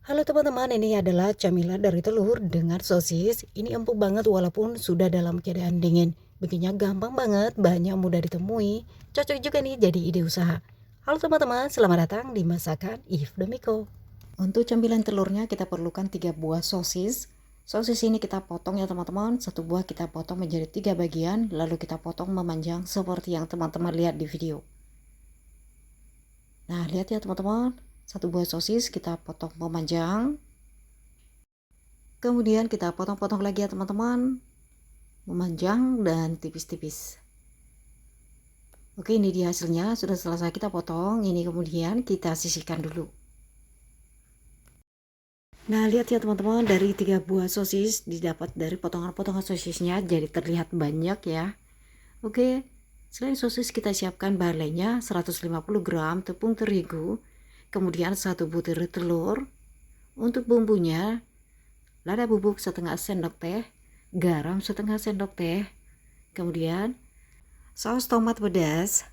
Halo teman-teman, ini adalah camilan dari telur dengan sosis. Ini empuk banget walaupun sudah dalam keadaan dingin. Bikinnya gampang banget, banyak mudah ditemui. Cocok juga nih jadi ide usaha. Halo teman-teman, selamat datang di Masakan If Demiko. Untuk camilan telurnya kita perlukan 3 buah sosis. Sosis ini kita potong ya teman-teman. Satu buah kita potong menjadi 3 bagian, lalu kita potong memanjang seperti yang teman-teman lihat di video. Nah, lihat ya teman-teman. Satu buah sosis kita potong memanjang. Kemudian kita potong-potong lagi ya teman-teman. Memanjang dan tipis-tipis. Oke, ini dia hasilnya. Sudah selesai kita potong. Ini kemudian kita sisihkan dulu. Nah, lihat ya teman-teman, dari 3 buah sosis didapat dari potongan-potongan sosisnya jadi terlihat banyak ya. Oke, selain sosis kita siapkan bahan lainnya 150 gram tepung terigu, kemudian 1 butir telur. Untuk bumbunya, lada bubuk setengah sendok teh, garam setengah sendok teh, kemudian saus tomat pedas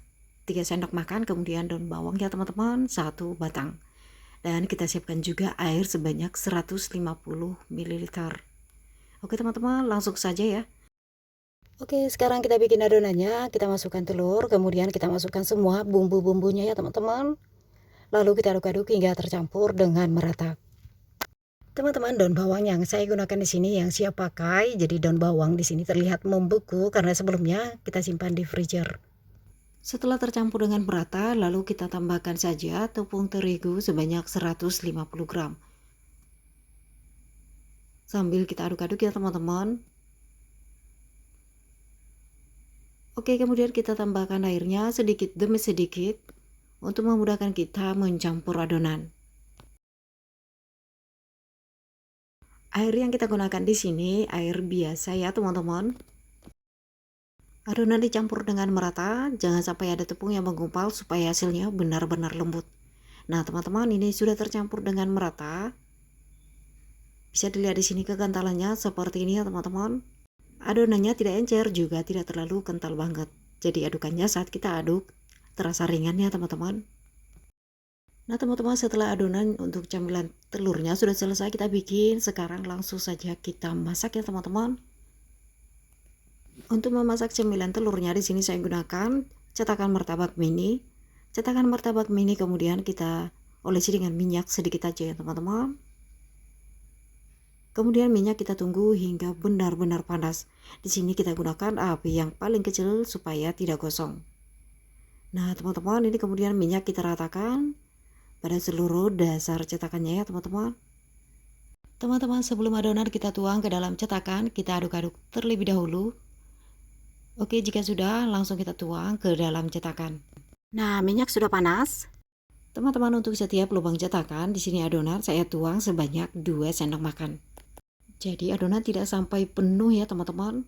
3 sendok makan, kemudian daun bawang ya teman-teman 1 batang. Dan kita siapkan juga air sebanyak 150 ml. Oke teman-teman, langsung saja ya. Oke, sekarang kita bikin adonannya. Kita masukkan telur, kemudian kita masukkan semua bumbu-bumbunya ya teman-teman. Lalu kita aduk-aduk hingga tercampur dengan merata. Teman-teman, daun bawang yang saya gunakan di sini yang siap pakai. Jadi daun bawang di sini terlihat membeku karena sebelumnya kita simpan di freezer. Setelah tercampur dengan merata, lalu kita tambahkan saja tepung terigu sebanyak 150 gram. Sambil kita aduk-aduk ya teman-teman. Oke, kemudian kita tambahkan airnya sedikit demi sedikit untuk memudahkan kita mencampur adonan. Air yang kita gunakan di sini air biasa ya teman-teman. Adonan dicampur dengan merata, jangan sampai ada tepung yang menggumpal supaya hasilnya benar-benar lembut. Nah teman-teman, ini sudah tercampur dengan merata. Bisa dilihat di sini kekentalannya seperti ini ya teman-teman. Adonannya tidak encer juga tidak terlalu kental banget. Jadi adukannya saat kita aduk terasa ringan ya teman-teman. Nah teman-teman, setelah adonan untuk camilan telurnya sudah selesai kita bikin, sekarang langsung saja kita masak ya teman-teman. Untuk memasak cemilan telurnya di sini saya gunakan cetakan martabak mini. Cetakan martabak mini kemudian kita olesi dengan minyak sedikit aja ya teman-teman. Kemudian minyak kita tunggu hingga benar-benar panas. Di sini kita gunakan api yang paling kecil supaya tidak gosong. Nah teman-teman, ini kemudian minyak kita ratakan pada seluruh dasar cetakannya ya teman-teman. Teman-teman, sebelum adonan kita tuang ke dalam cetakan, kita aduk-aduk terlebih dahulu. Oke, jika sudah, langsung kita tuang ke dalam cetakan. Nah, minyak sudah panas. Teman-teman, untuk setiap lubang cetakan, di sini adonan saya tuang sebanyak 2 sendok makan. Jadi adonan tidak sampai penuh ya teman-teman.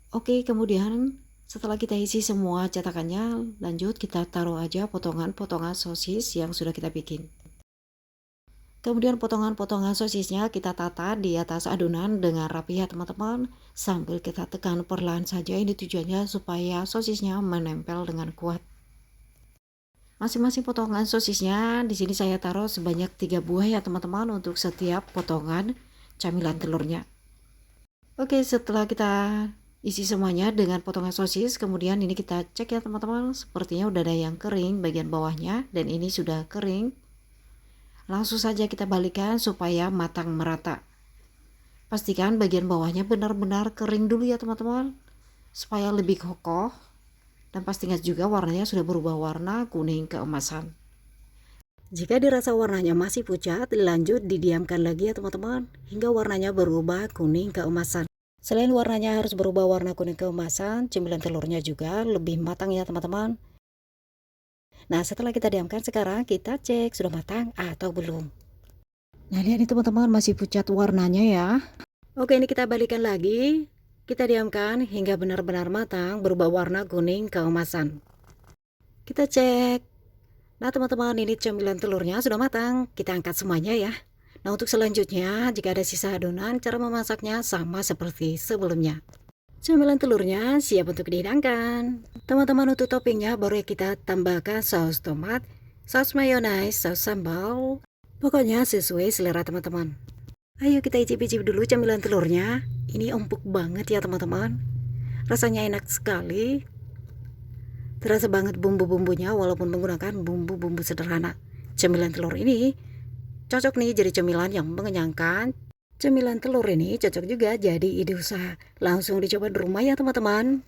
Oke, kemudian setelah kita isi semua cetakannya, lanjut kita taruh aja potongan-potongan sosis yang sudah kita bikin. Kemudian potongan-potongan sosisnya kita tata di atas adonan dengan rapi ya teman-teman. Sambil kita tekan perlahan saja, ini tujuannya supaya sosisnya menempel dengan kuat. Masing-masing potongan sosisnya di sini saya taruh sebanyak 3 buah ya teman-teman untuk setiap potongan camilan telurnya. Oke, setelah kita isi semuanya dengan potongan sosis, kemudian ini kita cek ya teman-teman. Sepertinya udah ada yang kering bagian bawahnya dan ini sudah kering. Langsung saja kita balikkan supaya matang merata. Pastikan bagian bawahnya benar-benar kering dulu ya teman-teman, supaya lebih kokoh. Dan pastikan juga warnanya sudah berubah warna kuning keemasan. Jika dirasa warnanya masih pucat, lanjut didiamkan lagi ya teman-teman, hingga warnanya berubah kuning keemasan. Selain warnanya harus berubah warna kuning keemasan, cemilan telurnya juga lebih matang ya teman-teman. Nah, setelah kita diamkan, sekarang kita cek sudah matang atau belum. Nah, lihat nih teman-teman, masih pucat warnanya ya. Oke, ini kita balikan lagi. Kita diamkan hingga benar-benar matang, berubah warna kuning keemasan. Kita cek. Nah, teman-teman, ini cemilan telurnya sudah matang. Kita angkat semuanya ya. Nah, untuk selanjutnya, jika ada sisa adonan, cara memasaknya sama seperti sebelumnya. Cemilan telurnya siap untuk dihidangkan. Teman-teman, untuk toppingnya baru kita tambahkan saus tomat, saus mayonaise, saus sambal, Pokoknya sesuai selera teman-teman. Ayo kita icip-icip dulu camilan telurnya. Ini empuk banget ya teman-teman. Rasanya enak sekali. Terasa banget bumbu-bumbunya walaupun menggunakan bumbu-bumbu sederhana. Camilan telur ini cocok nih jadi camilan yang mengenyangkan. Camilan telur ini cocok juga jadi ide usaha. Langsung dicoba di rumah ya teman-teman.